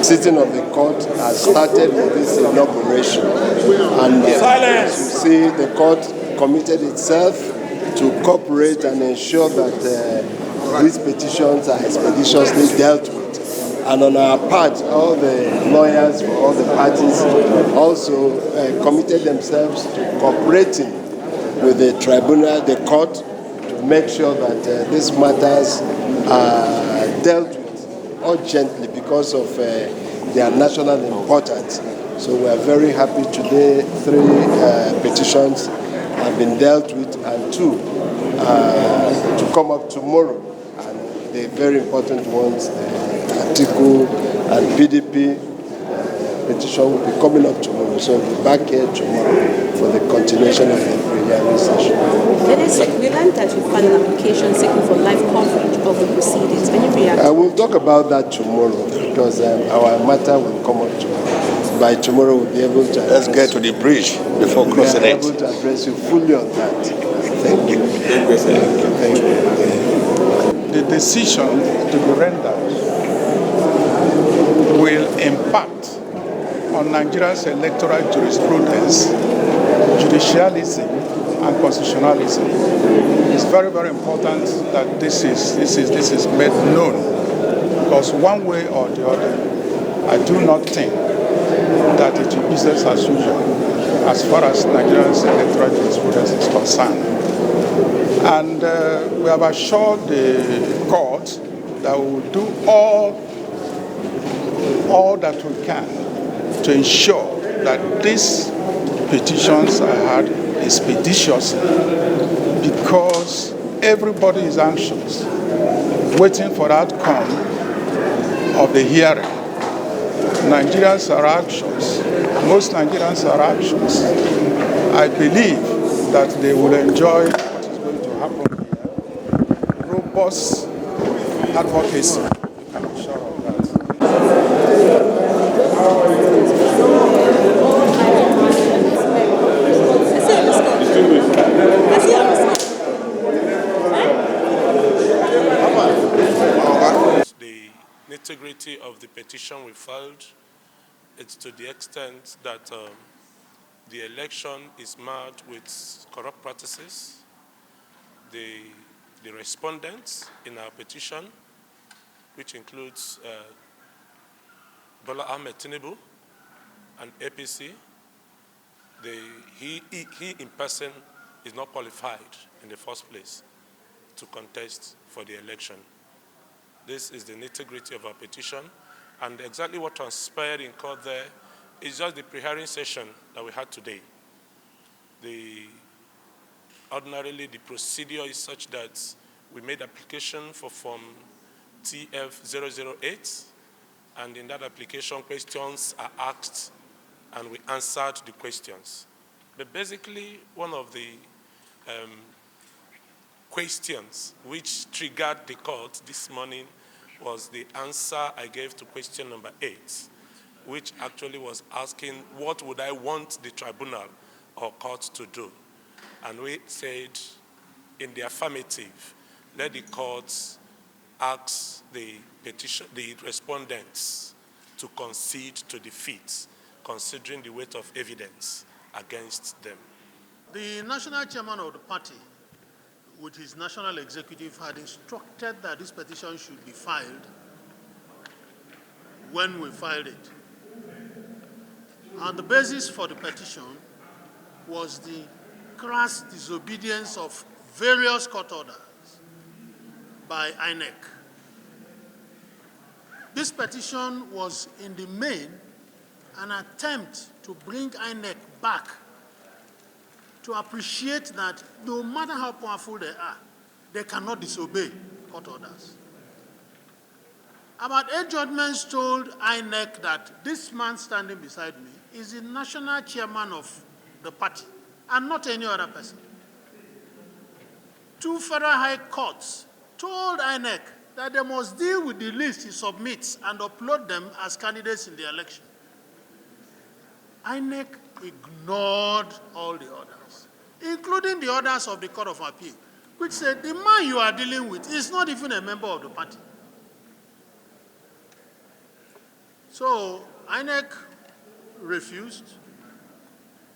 Sitting of the court has started with this inauguration, and as you see, the court committed itself to cooperate and ensure that these petitions are expeditiously dealt with. And on our part, all the lawyers for all the parties also committed themselves to cooperating with the tribunal, the court, to make sure that these matters are dealt with urgently because of their national importance. So we are very happy today. 3 petitions have been dealt with, and 2 to come up tomorrow. And the very important ones, Atiku and PDP petition, will be coming up tomorrow. So we'll be back here tomorrow for the continuation of the plenary session. We learned that you filed an application seeking for live coverage of the proceedings. Can you react? We'll talk about that tomorrow because our matter will come up tomorrow. By tomorrow, we'll be able to. Let's get to the bridge before crossing it. We'll be able to address you fully on that. Thank you. Thank you. The decision to be rendered will impact on Nigeria's electoral jurisprudence, judicialism, and constitutionalism. It's very, very important that this is made known, because one way or the other, I do not think that it is business as usual as far as Nigeria's electoral jurisprudence is concerned. And we have assured the court that we will do all that we can to ensure that these petitions are heard expeditiously, because everybody is anxious, waiting for the outcome of the hearing. Nigerians are anxious. Most Nigerians are anxious. I believe that they will enjoy what is going to happen here. Robust advocacy. You can be sure of that. The nitty-gritty of the petition we filed, it's to the extent that the election is marred with corrupt practices. The respondents in our petition, which includes Bola Ahmed Tinibu and APC, he in person is not qualified in the first place to contest for the election. This is the nitty-gritty of our petition, and exactly what transpired in court there is just the pre-hearing session that we had today. Ordinarily, the procedure is such that we made application for Form TF-008, and in that application, questions are asked, and we answered the questions. But basically, one of the questions which triggered the court this morning was the answer I gave to question number 8, which actually was asking what would I want the tribunal or court to do. And we said in the affirmative, let the courts ask the respondents to concede to defeat, considering the weight of evidence against them. The national chairman of the party, with his national executive, had instructed that this petition should be filed when we filed it. And the basis for the petition was the crass disobedience of various court orders by INEC. This petition was in the main an attempt to bring INEC back to appreciate that no matter how powerful they are, they cannot disobey court orders. About 8 judgments told INEC that this man standing beside me is the national chairman of the party and not any other person. 2 federal high courts told INEC that they must deal with the list he submits and upload them as candidates in the election. INEC ignored all the orders, including the orders of the Court of Appeal, which said the man you are dealing with is not even a member of the party. So INEC refused,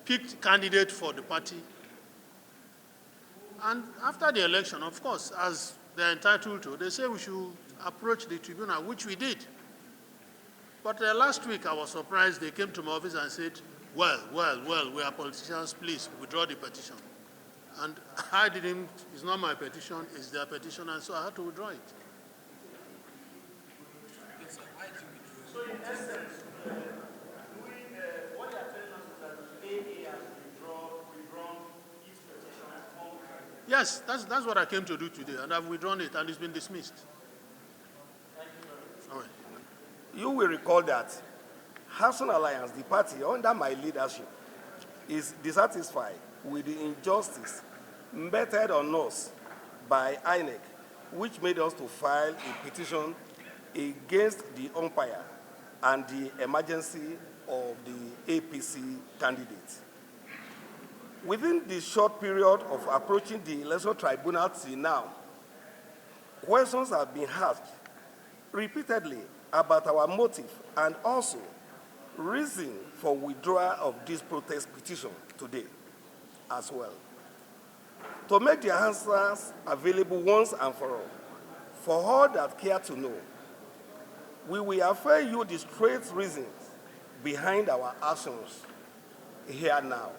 picked candidate for the party, and after the election, of course, as they're entitled to, they say we should approach the tribunal, which we did. But last week, I was surprised. They came to my office and said, well, we are politicians, please withdraw the petition. And I didn't, it's not my petition, it's their petition, and so I had to withdraw it. Yes, sir. Why did you withdraw? So in essence, what they are telling us is that AA has withdrawn its petition. Yes, that's what I came to do today, and I've withdrawn it, and it's been dismissed. Thank you very much. All right. You will recall that Action Alliance, the party under my leadership, is dissatisfied with the injustice meted on us by INEC, which made us to file a petition against the umpire and the emergency of the APC candidates. Within the short period of approaching the election tribunal till now, questions have been asked repeatedly about our motive and also reason for withdrawal of this protest petition today as well. To make the answers available once and for all that care to know, we will offer you the straight reasons behind our actions here now.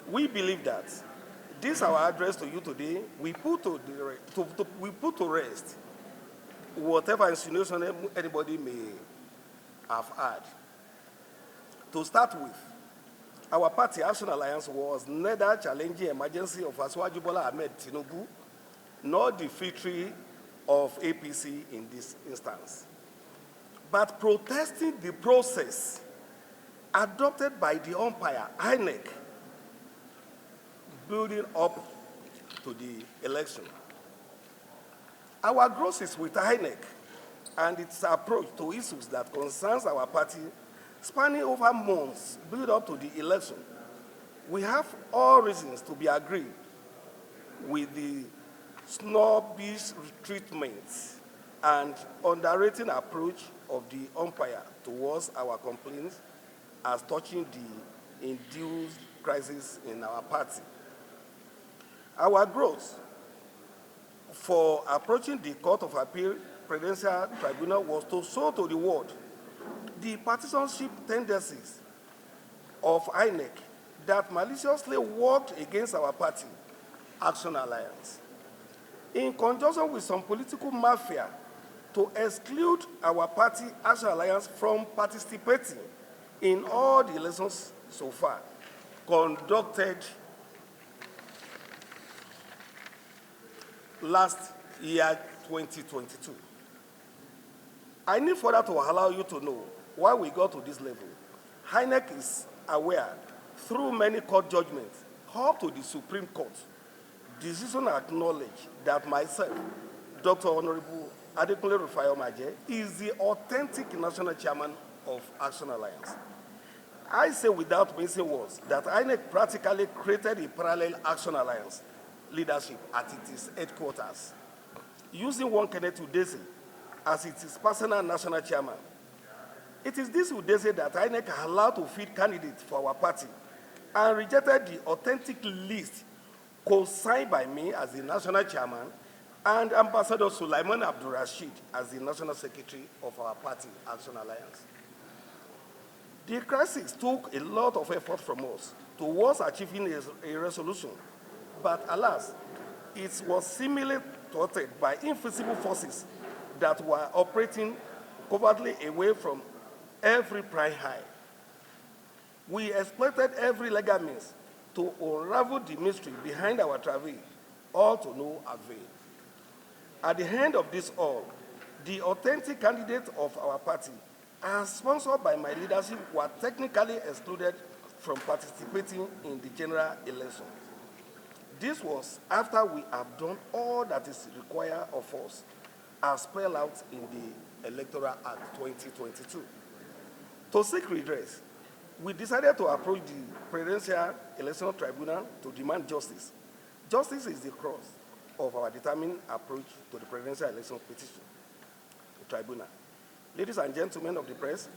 We believe that this our address to you today, we put to rest whatever insinuation anybody may have had. To start with, our party Action Alliance was neither challenging emergency of Asiwaju Bola Ahmed Tinibu nor the victory of APC in this instance, but protesting the process adopted by the umpire, INEC, building up to the election. Our grosses with INEC and its approach to issues that concerns our party spanning over months build up to the election, we have all reasons to be agreed with the snobbish treatment and underrating approach of the umpire towards our complaints as touching the induced crisis in our party. Our growth for approaching the Court of Appeal Prudential Tribunal was to show to the world the partisanship tendencies of INEC that maliciously worked against our party, Action Alliance, in conjunction with some political mafia to exclude our party, Action Alliance, from participating in all the elections so far conducted last year, 2022. I need further to allow you to know why we got to this level. INEC is aware through many court judgments up to the Supreme Court, decision acknowledge that myself, Dr. Honorable Adekunle Rufai-Omaje, is the authentic national chairman of Action Alliance. I say without missing words that INEC practically created a parallel Action Alliance leadership at its headquarters, using one Kenneth Udeze as its personal national chairman. It is this Udeze that INEC allowed to feed candidates for our party and rejected the authentic list co-signed by me as the national chairman and Ambassador Sulaiman Abdul Rashid as the national secretary of our party, Action Alliance. The crisis took a lot of effort from us towards achieving a resolution, but alas, it was seemingly thwarted by invisible forces that were operating covertly away from every prying eye. We exploited every legal means to unravel the mystery behind our travail, all to no avail. At the end of this all, the authentic candidates of our party, as sponsored by my leadership, were technically excluded from participating in the general election. This was after we have done all that is required of us, as spelled out in the Electoral Act 2022. To seek redress, we decided to approach the Presidential Election Tribunal to demand justice. Justice is the crux of our determined approach to the Presidential Election Petition Tribunal. Ladies and gentlemen of the press,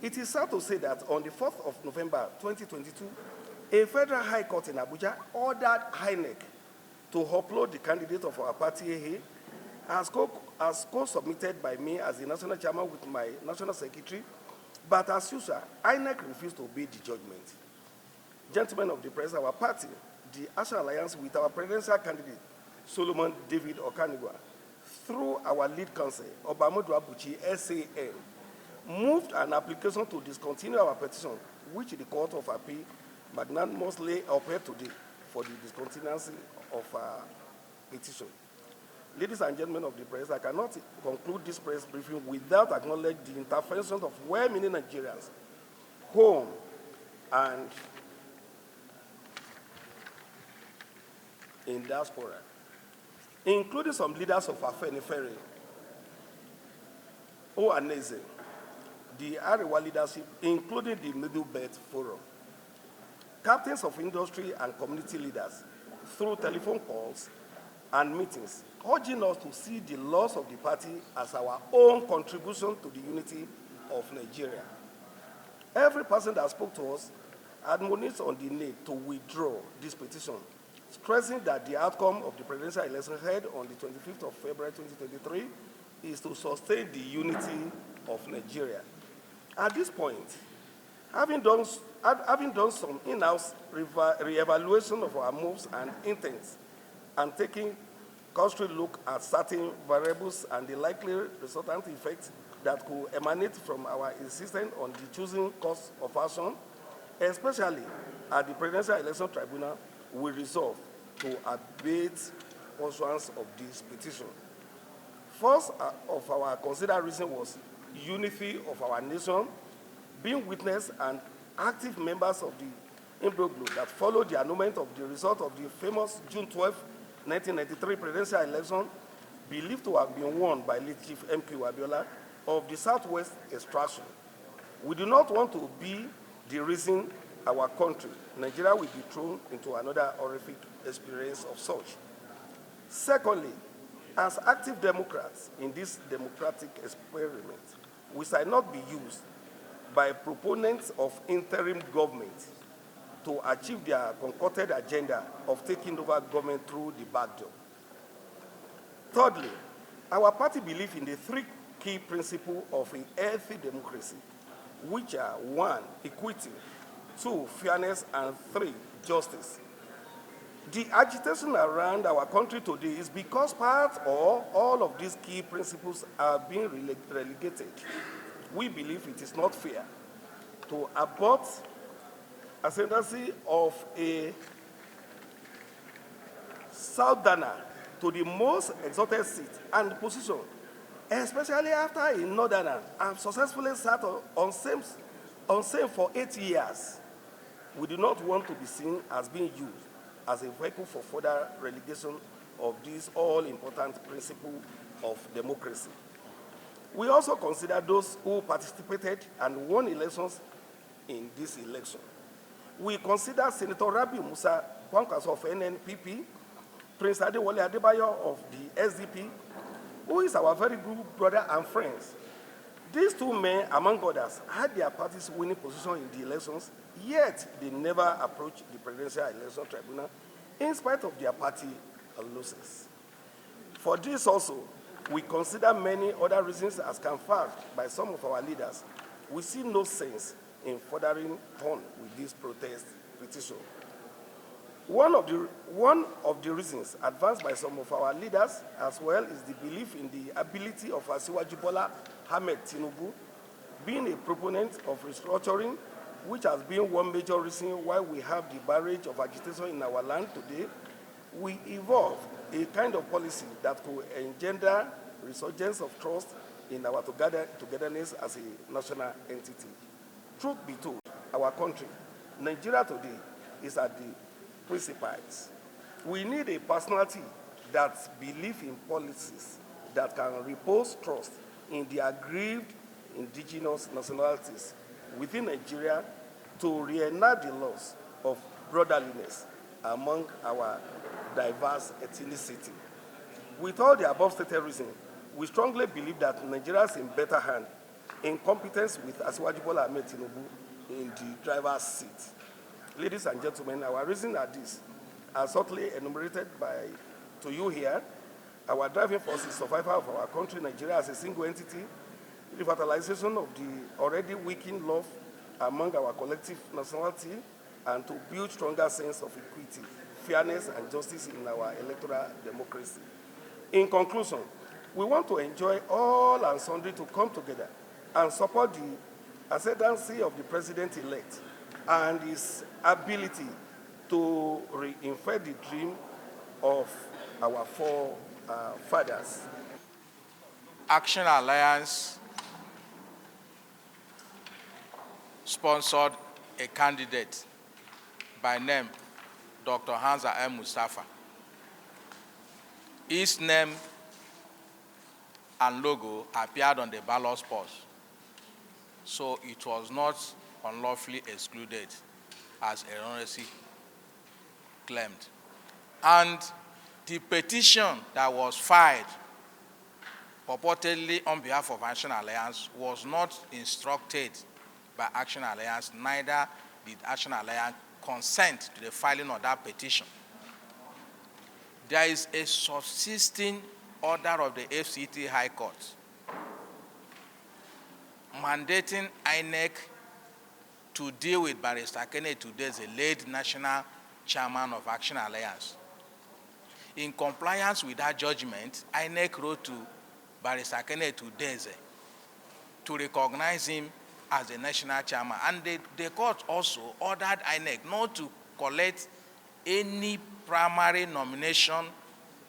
it is sad to say that on the 4th of November 2022, a federal high court in Abuja ordered INEC to upload the candidate of our party as co-submitted by me as the national chairman with my national secretary, but as usual, INEC refused to obey the judgment. Gentlemen of the press, our party, the Action Alliance with our presidential candidate, Solomon David Okanigwa, through our lead counsel, Obamodu Abuchi, SAN, moved an application to discontinue our petition, which the Court of Appeal magnanimously upheld today for the discontinuance of our petition. Ladies and gentlemen of the press, I cannot conclude this press briefing without acknowledging the intervention of well-meaning Nigerians, home and in diaspora, including some leaders of Afenifere, OANEZE, the Arewa leadership, including the Middle Belt Forum, captains of industry and community leaders, through telephone calls and meetings, urging us to see the loss of the party as our own contribution to the unity of Nigeria. Every person that spoke to us admonished on the need to withdraw this petition, stressing that the outcome of the presidential election held on the 25th of February 2023 is to sustain the unity of Nigeria. At this point, having done some in-house re-evaluation of our moves and intents, and taking cursory look at certain variables and the likely resultant effects that could emanate from our insistence on the choosing course of action, especially at the Presidential Election Tribunal, we resolve to abate pursuance of this petition. First of our considered reason was unity of our nation, being witness and active members of the imbroglio that followed the annulment of the result of the famous June 12, 1993 presidential election, believed to have been won by late Chief M.K. Abiola of the Southwest extraction. We do not want to be the reason our country, Nigeria, will be thrown into another horrific experience of such. Secondly, as active Democrats in this democratic experiment, we shall not be used by proponents of interim government to achieve their concocted agenda of taking over government through the back door. Thirdly, our party believes in the three key principles of a healthy democracy, which are 1, equity, 2, fairness, and 3, justice. The agitation around our country today is because part or all of these key principles are being relegated. We believe it is not fair to abort ascendancy of a southerner to the most exalted seat and position, especially after a northerner has successfully sat on same for 8 years. We do not want to be seen as being used as a vehicle for further relegation of this all-important principle of democracy. We also consider those who participated and won elections in this election. We consider Senator Rabi Musa Kwankwaso of NNPP, Prince Adewale Adebayo of the SDP, who is our very good brother and friends. These two men, among others, had their parties winning position in the elections, yet they never approached the Presidential Election Tribunal in spite of their party losses. For this also, we consider many other reasons as confirmed by some of our leaders. We see no sense in furthering on with this protest petition. One of the reasons advanced by some of our leaders as well is the belief in the ability of Asiwaju Bola Ahmed Tinibu, being a proponent of restructuring, which has been one major reason why we have the barrage of agitation in our land today. We evolve a kind of policy that could engender resurgence of trust in our togetherness as a national entity. Truth be told, our country, Nigeria today, is at the precipice. We need a personality that believes in policies that can repose trust in the aggrieved indigenous nationalities within Nigeria to reenact the laws of brotherliness among our diverse ethnicity. With all the above stated reasons, we strongly believe that Nigeria is in better hand in competence with Asiwaju Bola Ahmed Tinibu in the driver's seat. Ladies and gentlemen, our reasons are these, as subtly enumerated to you here. Our driving force is survival of our country, Nigeria, as a single entity, revitalization of the already weakened love among our collective nationality, and to build stronger sense of equity, fairness, and justice in our electoral democracy. In conclusion, we want to enjoy all and sundry to come together and support the ascendancy of the president-elect and his ability to reinfect the dream of our forefathers. Action Alliance sponsored a candidate by name Dr. Hamza M. Mustafa. His name and logo appeared on the ballot box, so it was not unlawfully excluded as erroneously claimed. And the petition that was filed purportedly on behalf of Action Alliance was not instructed by Action Alliance, neither did Action Alliance consent to the filing of that petition. There is a subsisting order of the FCT High Court mandating INEC to deal with Barrister Kenneth Udeze, the late national chairman of Action Alliance. In compliance with that judgment, INEC wrote to Barrister Kenneth Udeze to recognize him as the national chairman. And the court also ordered INEC not to collect any primary nomination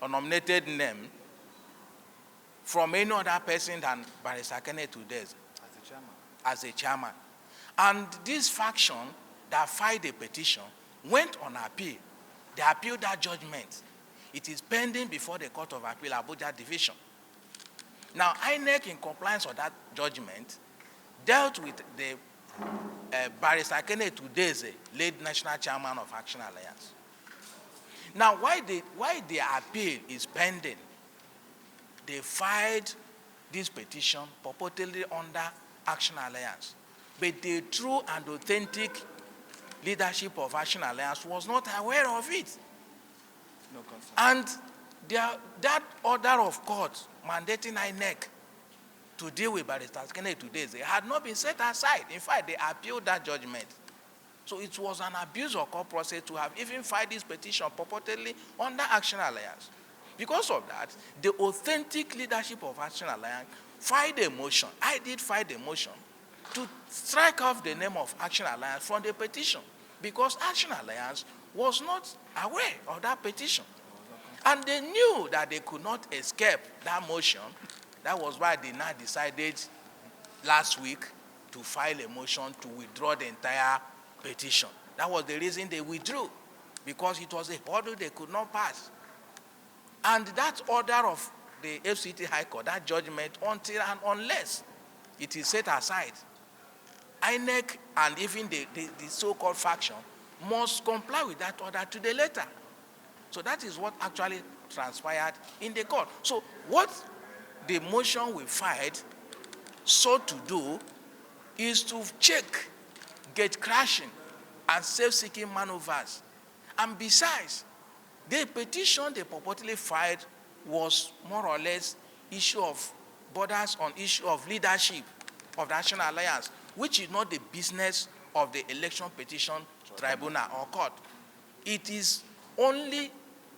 or nominated name from any other person than Barrister Kenneth Udeze as a chairman. And this faction that filed a petition went on appeal. They appealed that judgment. It is pending before the Court of Appeal, Abuja Division. Now, INEC, in compliance with that judgment, dealt with the Barrister Kenneth Udeze, late national chairman of Action Alliance. Now, why the appeal is pending, they filed this petition purportedly under Action Alliance. But the true and authentic leadership of Action Alliance was not aware of it. No concern. And that order of court mandating INEC to deal with Barrister Kenneth Udeze had not been set aside. In fact, they appealed that judgment. So it was an abuse of court process to have even filed this petition purportedly under Action Alliance. Because of that, the authentic leadership of Action Alliance filed a motion. I did file a motion to strike off the name of Action Alliance from the petition because Action Alliance was not aware of that petition. And they knew that they could not escape that motion. That was why they now decided last week to file a motion to withdraw the entire petition. That was the reason they withdrew, because it was a hurdle they could not pass. And that order of the FCT High Court, that judgment, until and unless it is set aside, INEC and even the so-called faction must comply with that order to the letter. So that is what actually transpired in the court. So what the motion we filed sought to do is to check gate crashing and self-seeking maneuvers. And besides, the petition they purportedly filed was more or less issue of borders on issue of leadership of the National Alliance, which is not the business of the election petition tribunal or court. It is only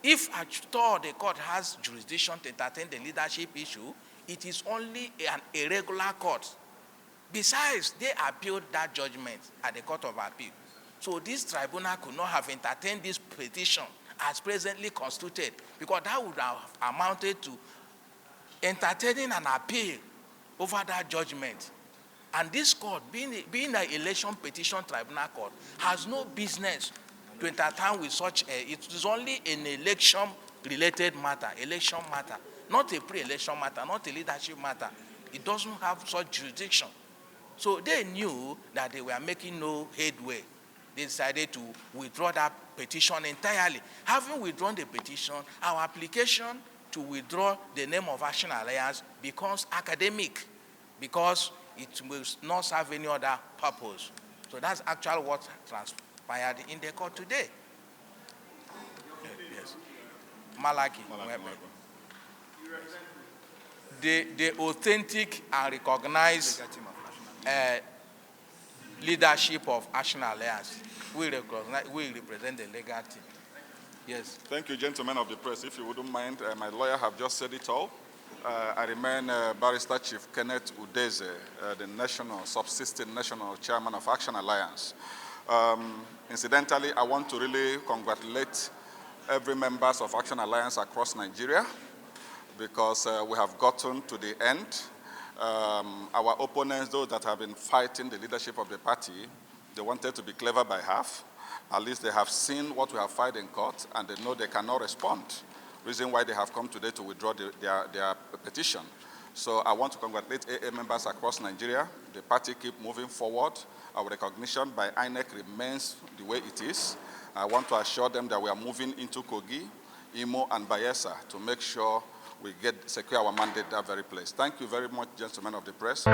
if at all the court has jurisdiction to entertain the leadership issue, it is only an irregular court. Besides, they appealed that judgment at the Court of Appeal. So this tribunal could not have entertained this petition as presently constituted, because that would have amounted to entertaining an appeal over that judgment. And this court, being an election petition tribunal court, has no business to entertain with such it is only an election-related matter, not a pre-election matter, not a leadership matter. It doesn't have such jurisdiction. So they knew that they were making no headway. They decided to withdraw that petition entirely. Having withdrawn the petition, our application to withdraw the name of Action Alliance becomes academic because it will not serve any other purpose. So that's actually what transpired in the court today. Yes. Malaki. The authentic and recognized leadership of Action Alliance. We represent the legal team. Yes. Thank you, gentlemen of the press. If you wouldn't mind, my lawyer have just said it all. I remain Barrister Chief Kenneth Udeze, the subsisting national chairman of Action Alliance. Incidentally, I want to really congratulate every members of Action Alliance across Nigeria because we have gotten to the end. Our opponents, those that have been fighting the leadership of the party, they wanted to be clever by half. At least they have seen what we have filed in court and they know they cannot respond. Reason why they have come today to withdraw their petition. So I want to congratulate AA members across Nigeria. The party keep moving forward. Our recognition by INEC remains the way it is. I want to assure them that we are moving into Kogi, Imo, and Bayelsa to make sure we secure our mandate at that very place. Thank you very much, gentlemen of the press.